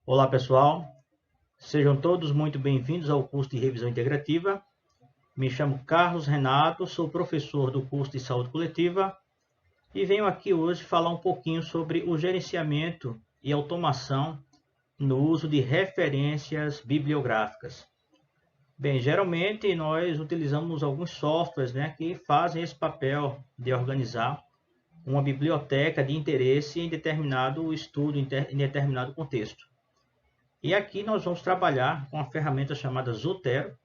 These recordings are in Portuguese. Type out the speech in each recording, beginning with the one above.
Olá pessoal, sejam todos muito bem-vindos ao curso de Revisão Integrativa. Me chamo Carlos Renato, sou professor do curso de Saúde Coletiva e venho aqui hoje falar um pouquinho sobre o gerenciamento e automação no uso de referências bibliográficas. Bem, geralmente nós utilizamos alguns softwares, que fazem esse papel de organizar uma biblioteca de interesse em determinado estudo, em determinado contexto. E aqui nós vamos trabalhar com a ferramenta chamada Zotero,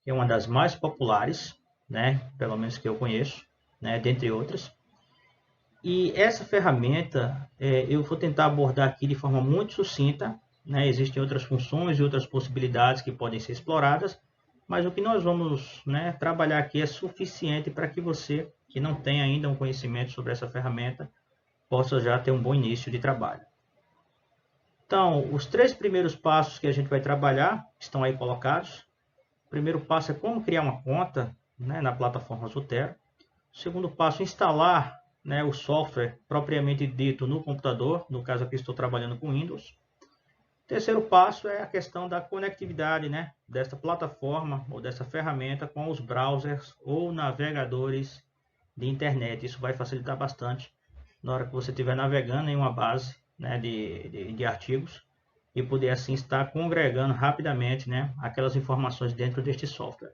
que é uma das mais populares, pelo menos que eu conheço, dentre outras. E essa ferramenta eu vou tentar abordar aqui de forma muito sucinta. Existem outras funções e outras possibilidades que podem ser exploradas, mas o que nós vamos trabalhar aqui é suficiente para que você, que não tem ainda um conhecimento sobre essa ferramenta, possa já ter um bom início de trabalho. Então, os 3 primeiros passos que a gente vai trabalhar estão aí colocados. O primeiro passo é como criar uma conta na plataforma Zotero. O segundo passo, instalar o software propriamente dito no computador. No caso aqui estou trabalhando com Windows. O terceiro passo é a questão da conectividade desta plataforma ou dessa ferramenta com os browsers ou navegadores de internet. Isso vai facilitar bastante na hora que você estiver navegando em uma base de artigos e poder assim estar congregando rapidamente aquelas informações dentro deste software.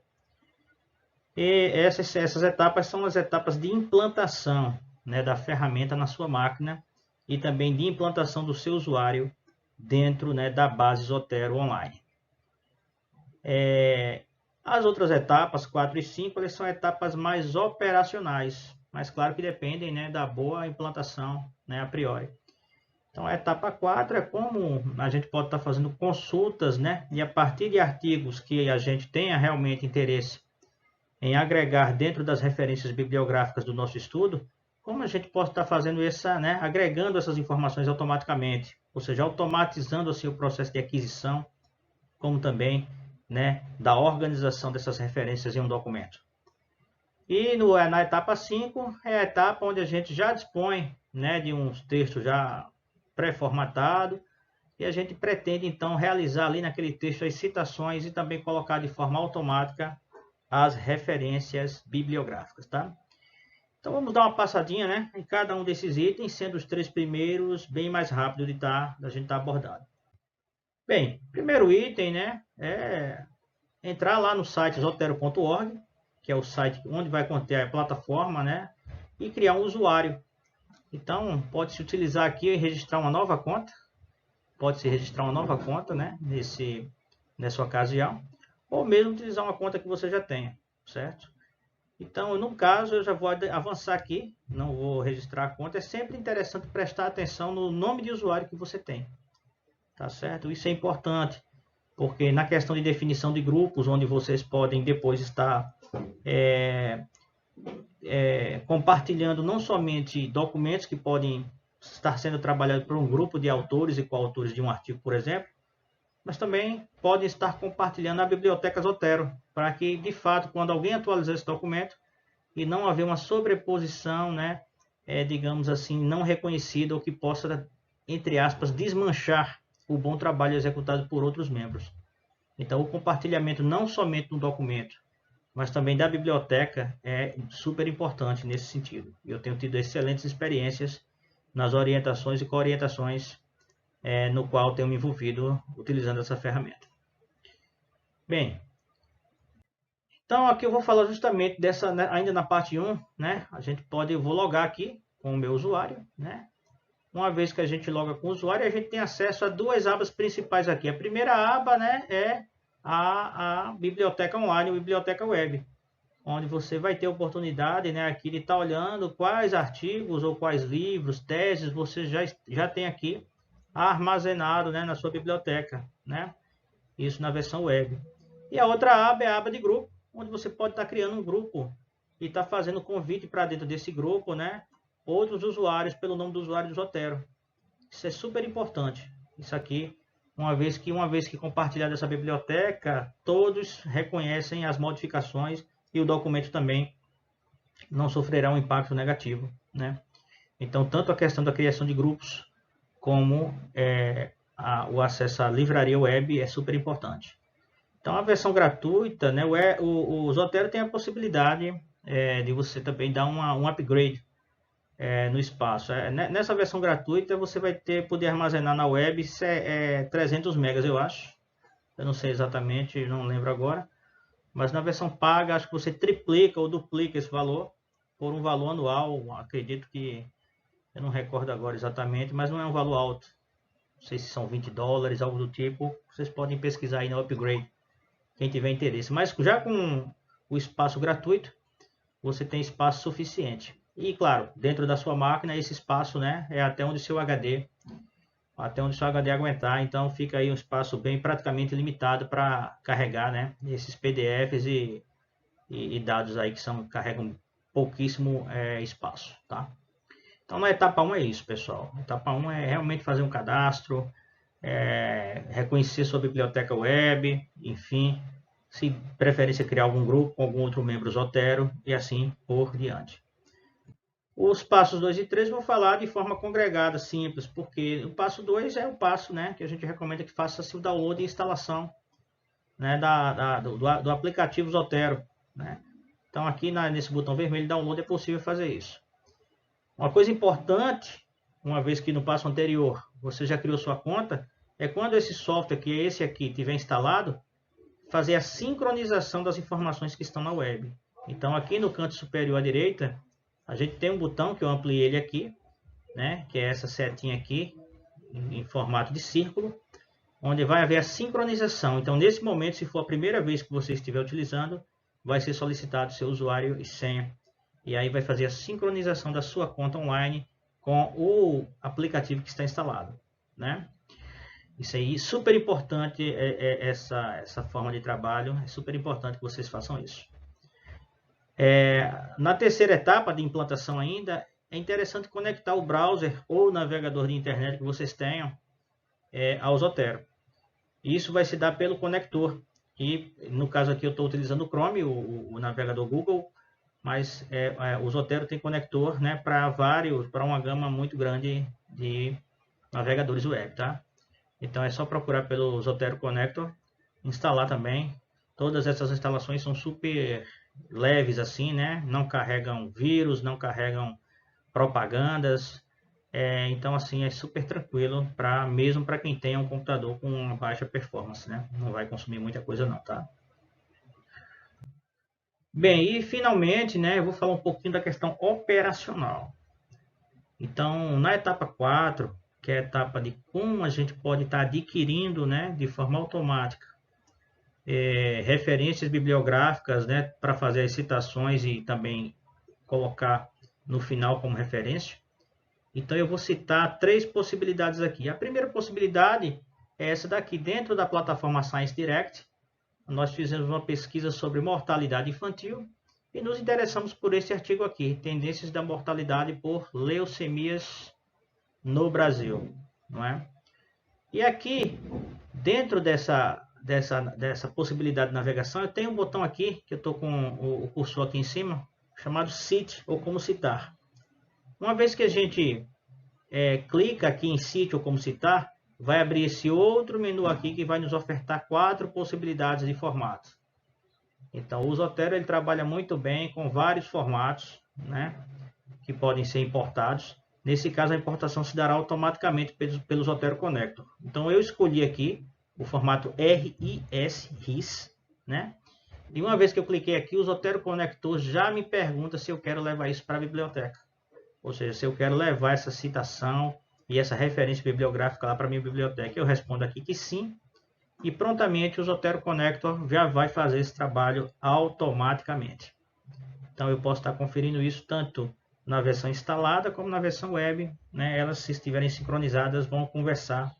E essas etapas são as etapas de implantação da ferramenta na sua máquina e também de implantação do seu usuário dentro da base Zotero online. As outras etapas, 4 e 5, elas são etapas mais operacionais, mas claro que dependem da boa implantação a priori. Então, a etapa 4 é como a gente pode estar fazendo consultas, e a partir de artigos que a gente tenha realmente interesse em agregar dentro das referências bibliográficas do nosso estudo, como a gente pode estar fazendo agregando essas informações automaticamente, ou seja, automatizando assim, o processo de aquisição, como também da organização dessas referências em um documento. E na etapa 5 é a etapa onde a gente já dispõe de uns textos já pré-formatado, e a gente pretende então realizar ali naquele texto as citações e também colocar de forma automática as referências bibliográficas, tá? Então vamos dar uma passadinha em cada um desses itens, sendo os 3 primeiros bem mais rápido da gente estar abordando. Bem, primeiro item é entrar lá no site zotero.org, que é o site onde vai conter a plataforma, e criar um usuário. Então, pode-se utilizar aqui e registrar uma nova conta. Pode-se registrar uma nova conta, nessa ocasião. Ou mesmo utilizar uma conta que você já tenha, certo? Então, no caso, eu já vou avançar aqui. Não vou registrar a conta. É sempre interessante prestar atenção no nome de usuário que você tem. Tá certo? Isso é importante, porque na questão de definição de grupos, onde vocês podem depois estar compartilhando não somente documentos que podem estar sendo trabalhados por um grupo de autores e coautores de um artigo, por exemplo, mas também podem estar compartilhando a biblioteca Zotero, para que, de fato, quando alguém atualizar esse documento e não haver uma sobreposição, digamos assim, não reconhecida ou que possa, entre aspas, desmanchar o bom trabalho executado por outros membros. Então, o compartilhamento não somente no documento, mas também da biblioteca é super importante nesse sentido. Eu tenho tido excelentes experiências nas orientações e coorientações no qual tenho me envolvido utilizando essa ferramenta. Bem, então aqui eu vou falar justamente dessa, ainda na parte 1, eu vou logar aqui com o meu usuário, Uma vez que a gente loga com o usuário, a gente tem acesso a 2 abas principais aqui. A primeira aba é a biblioteca online, a biblioteca web, onde você vai ter a oportunidade aqui de estar olhando quais artigos ou quais livros, teses você já tem aqui armazenado na sua biblioteca, Isso na versão web. E a outra aba é a aba de grupo, onde você pode estar criando um grupo e estar fazendo convite para dentro desse grupo, outros usuários pelo nome do usuário do Zotero. Isso é super importante. Isso aqui, uma vez que compartilhar essa biblioteca, todos reconhecem as modificações e o documento também não sofrerá um impacto negativo, né? Então, tanto a questão da criação de grupos, como o acesso à livraria web é super importante. Então, a versão gratuita, né, o Zotero tem a possibilidade de você também dar um upgrade no espaço. Nessa versão gratuita, você vai poder armazenar na web 300 megas, eu acho. Eu não sei exatamente, não lembro agora. Mas na versão paga, acho que você triplica ou duplica esse valor por um valor anual. Acredito que, eu não recordo agora exatamente, mas não é um valor alto. Não sei se são $20, algo do tipo. Vocês podem pesquisar aí no upgrade, quem tiver interesse. Mas já com o espaço gratuito, você tem espaço suficiente. E claro, dentro da sua máquina, esse espaço, né, é até onde o seu HD aguentar. Então fica aí um espaço bem praticamente limitado para carregar, né, esses PDFs e dados aí que carregam pouquíssimo espaço, tá? Então na etapa 1 é isso, pessoal. A etapa 1 é realmente fazer um cadastro, reconhecer sua biblioteca web, enfim, se preferência criar algum grupo com algum outro membro Zotero e assim por diante. Os passos 2 e 3 vou falar de forma congregada, simples, porque o passo 2 é o passo, né, que a gente recomenda que faça-se o download e instalação, né, do aplicativo Zotero, né? Então aqui nesse botão vermelho download é possível fazer isso. Uma coisa importante, uma vez que no passo anterior você já criou sua conta, é quando esse software, que é esse aqui, estiver instalado, fazer a sincronização das informações que estão na web. Então aqui no canto superior à direita, a gente tem um botão que eu ampliei ele aqui, né, que é essa setinha aqui, em formato de círculo, onde vai haver a sincronização. Então nesse momento, se for a primeira vez que você estiver utilizando, vai ser solicitado seu usuário e senha. E aí vai fazer a sincronização da sua conta online com o aplicativo que está instalado, né? Isso aí, super importante, essa forma de trabalho, é super importante que vocês façam isso. Na terceira etapa de implantação ainda, é interessante conectar o browser ou o navegador de internet que vocês tenham ao Zotero. Isso vai se dar pelo conector. E no caso aqui eu estou utilizando o Chrome, o navegador Google, mas o Zotero tem conector, né, para uma gama muito grande de navegadores web, tá? Então é só procurar pelo Zotero Connector, instalar também. Todas essas instalações são super leves assim, né? Não carregam vírus, não carregam propagandas. Então assim é super tranquilo mesmo para quem tem um computador com uma baixa performance, né? Não vai consumir muita coisa não, tá? Bem, e finalmente, né, eu vou falar um pouquinho da questão operacional. Então, na etapa 4, que é a etapa de como a gente pode estar adquirindo, né, de forma automática, referências bibliográficas, né, para fazer as citações e também colocar no final como referência. Então, eu vou citar 3 possibilidades aqui. A primeira possibilidade é essa daqui. Dentro da plataforma Science Direct, nós fizemos uma pesquisa sobre mortalidade infantil e nos interessamos por esse artigo aqui, Tendências da Mortalidade por Leucemias no Brasil, não é? E aqui, dentro dessa possibilidade de navegação, eu tenho um botão aqui, que eu estou com o cursor aqui em cima, chamado Cite, ou como citar. Uma vez que a gente clica aqui em Cite ou como citar, vai abrir esse outro menu aqui que vai nos ofertar 4 possibilidades de formatos. Então, o Zotero ele trabalha muito bem com vários formatos, né, que podem ser importados. Nesse caso, a importação se dará automaticamente pelo Zotero Connector. Então, eu escolhi aqui o formato RIS, né? E uma vez que eu cliquei aqui, o Zotero Connector já me pergunta se eu quero levar isso para a biblioteca. Ou seja, se eu quero levar essa citação e essa referência bibliográfica lá para a minha biblioteca. Eu respondo aqui que sim. E prontamente o Zotero Connector já vai fazer esse trabalho automaticamente. Então eu posso estar conferindo isso tanto na versão instalada como na versão web, né? Elas, se estiverem sincronizadas, vão conversar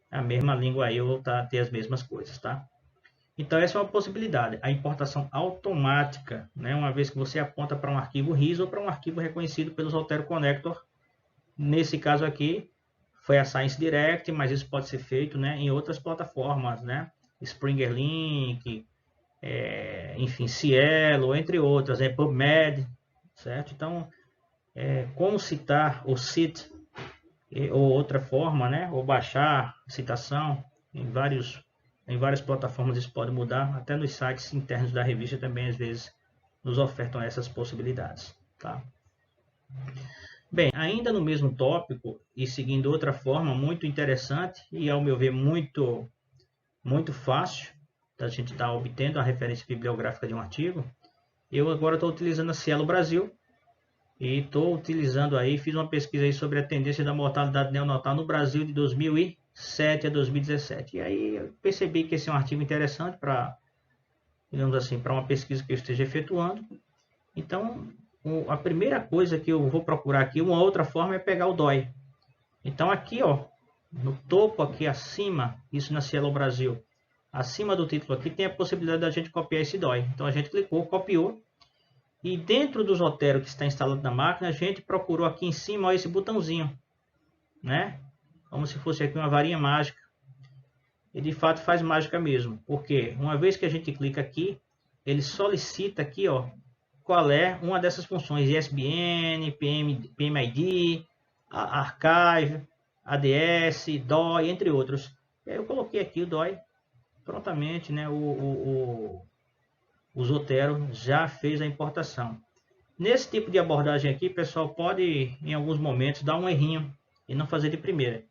a mesma língua aí ou ter as mesmas coisas, tá? Então essa é uma possibilidade, a importação automática, né? Uma vez que você aponta para um arquivo RIS ou para um arquivo reconhecido pelo Zotero Connector. Nesse caso aqui foi a Science Direct, mas isso pode ser feito, né, em outras plataformas, né? Springer Link, enfim, Cielo, entre outras, PubMed, certo? Então, como citar o cite, ou outra forma, né? Ou baixar citação, em várias plataformas isso pode mudar, até nos sites internos da revista também às vezes nos ofertam essas possibilidades, tá? Bem, ainda no mesmo tópico e seguindo outra forma muito interessante e ao meu ver muito fácil da gente estar obtendo a referência bibliográfica de um artigo, eu agora estou utilizando a Cielo Brasil e estou utilizando aí, fiz uma pesquisa aí sobre a tendência da mortalidade neonatal no Brasil de 2007 a 2017. E aí eu percebi que esse é um artigo interessante para, digamos assim, para uma pesquisa que eu esteja efetuando. Então, a primeira coisa que eu vou procurar aqui, uma outra forma, é pegar o DOI. Então aqui, ó, no topo aqui acima, isso na Cielo Brasil, acima do título aqui tem a possibilidade da gente copiar esse DOI. Então a gente clicou, copiou. E dentro do Zotero que está instalado na máquina, a gente procurou aqui em cima ó, esse botãozinho, né? Como se fosse aqui uma varinha mágica. E de fato faz mágica mesmo. Porque uma vez que a gente clica aqui, ele solicita aqui, ó, qual é uma dessas funções, ISBN, PMID, Archive, ADS, DOI, entre outros. E aí eu coloquei aqui o DOI, prontamente, né, o Zotero já fez a importação. Nesse tipo de abordagem aqui, pessoal, pode em alguns momentos dar um errinho e não fazer de primeira,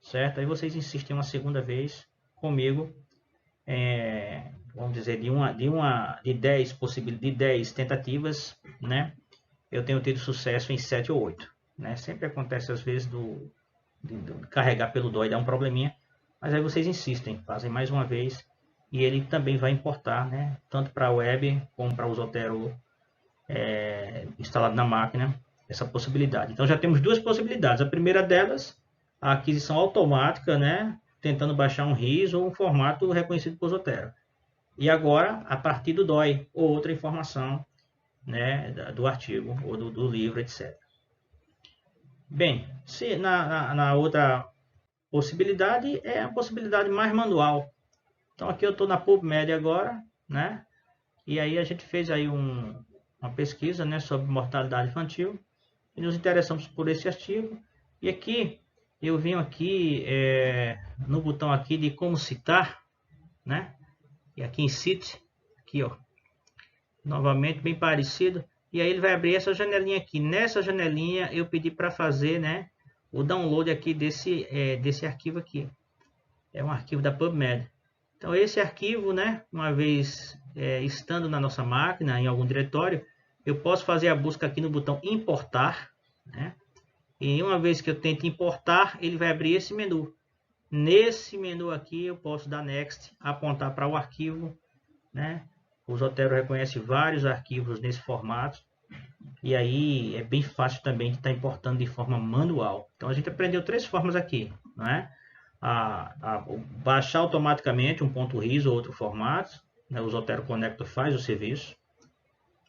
certo? Aí vocês insistem uma segunda vez comigo, vamos dizer, de 10 tentativas, né? Eu tenho tido sucesso em 7 ou 8, né? Sempre acontece às vezes de carregar pelo DOI dar um probleminha, mas aí vocês insistem, fazem mais uma vez e ele também vai importar, né? Tanto para a web como para o Zotero instalado na máquina, essa possibilidade. Então já temos duas possibilidades. A primeira delas, a aquisição automática, né? Tentando baixar um RIS ou um formato reconhecido por Zotero. E agora, a partir do DOI, ou outra informação, né, do artigo, ou do livro, etc. Bem, se na outra possibilidade, é a possibilidade mais manual. Então, aqui eu estou na PubMed agora, né? E aí a gente fez aí uma pesquisa, né, sobre mortalidade infantil. E nos interessamos por esse artigo. E aqui, eu venho aqui no botão aqui de como citar, né? E aqui em Cite, aqui ó, novamente bem parecido. E aí ele vai abrir essa janelinha aqui. Nessa janelinha eu pedi para fazer, né, o download aqui desse arquivo aqui. É um arquivo da PubMed. Então esse arquivo, né, uma vez estando na nossa máquina, em algum diretório, eu posso fazer a busca aqui no botão importar, né? E uma vez que eu tento importar, ele vai abrir esse menu. Nesse menu aqui eu posso dar Next, apontar para o arquivo, né? O Zotero reconhece vários arquivos nesse formato. E aí é bem fácil também de estar importando de forma manual. Então a gente aprendeu 3 formas aqui, né? A baixar automaticamente um .ris ou outro formato, né? O Zotero Connector faz o serviço.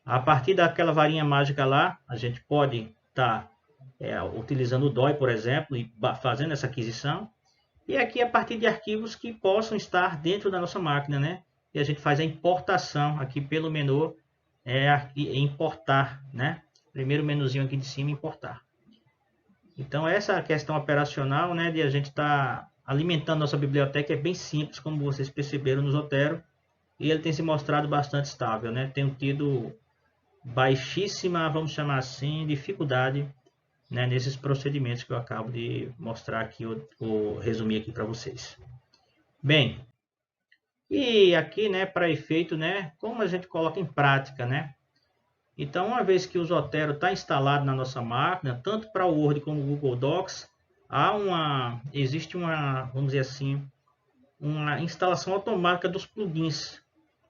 A partir daquela varinha mágica lá, a gente pode estar utilizando o DOI, por exemplo, e fazendo essa aquisição. E aqui a partir de arquivos que possam estar dentro da nossa máquina, né? E a gente faz a importação aqui pelo menu importar, né? Primeiro menuzinho aqui de cima, importar. Então essa questão operacional, né, de a gente estar alimentando nossa biblioteca é bem simples, como vocês perceberam no Zotero, e ele tem se mostrado bastante estável, né? Tenho tido baixíssima, vamos chamar assim, dificuldade, né, nesses procedimentos que eu acabo de mostrar aqui ou resumir aqui para vocês. Bem, e aqui, né, para efeito, né, como a gente coloca em prática, né? Então, uma vez que o Zotero está instalado na nossa máquina, tanto para o Word como o Google Docs, existe uma, vamos dizer assim, uma instalação automática dos plugins,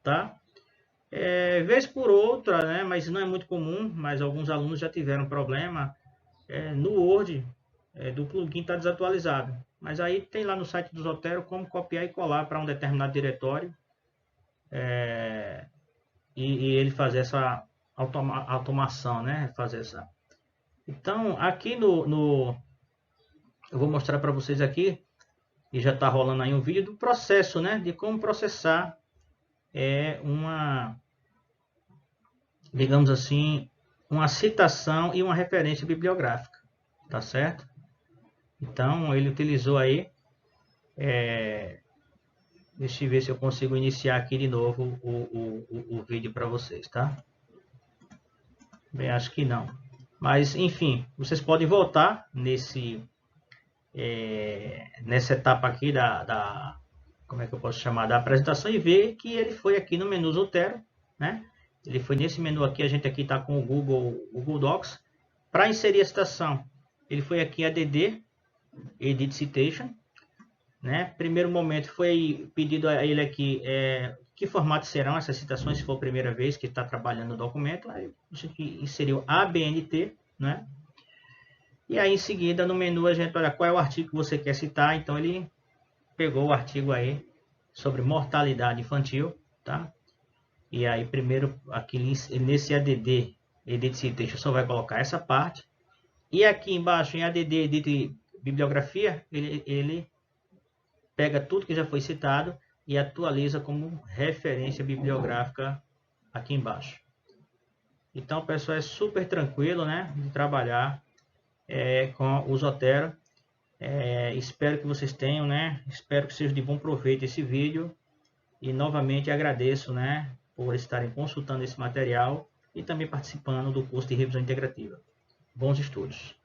tá? Vez por outra, né, mas não é muito comum, mas alguns alunos já tiveram problema no Word do plugin está desatualizado. Mas aí tem lá no site do Zotero como copiar e colar para um determinado diretório e ele fazer essa automação, né? Fazer essa. Então, aqui eu vou mostrar para vocês aqui, e já está rolando aí um vídeo do processo, né? De como processar digamos assim, uma citação e uma referência bibliográfica, tá certo? Então, ele utilizou aí, deixa eu ver se eu consigo iniciar aqui de novo o vídeo para vocês, tá? Bem, acho que não. Mas, enfim, vocês podem voltar nessa etapa aqui como é que eu posso chamar, da apresentação e ver que ele foi aqui no menu Zotero, né? Ele foi nesse menu aqui, a gente aqui está com o Google Docs. Para inserir a citação, ele foi aqui em ADD, Edit Citation, né? Primeiro momento foi pedido a ele aqui que formato serão essas citações, se for a primeira vez que está trabalhando no documento. Aí você inseriu ABNT, né? E aí em seguida no menu a gente olha qual é o artigo que você quer citar. Então ele pegou o artigo aí sobre mortalidade infantil, tá? E aí primeiro aqui nesse ADD Edit Citation só vai colocar essa parte. E aqui embaixo em ADD Edit Bibliografia, ele pega tudo que já foi citado e atualiza como referência bibliográfica aqui embaixo. Então, pessoal, é super tranquilo, né, de trabalhar com o Zotero. Espero que vocês tenham, né, espero que seja de bom proveito esse vídeo. E novamente agradeço, né, por estarem consultando esse material e também participando do curso de revisão integrativa. Bons estudos!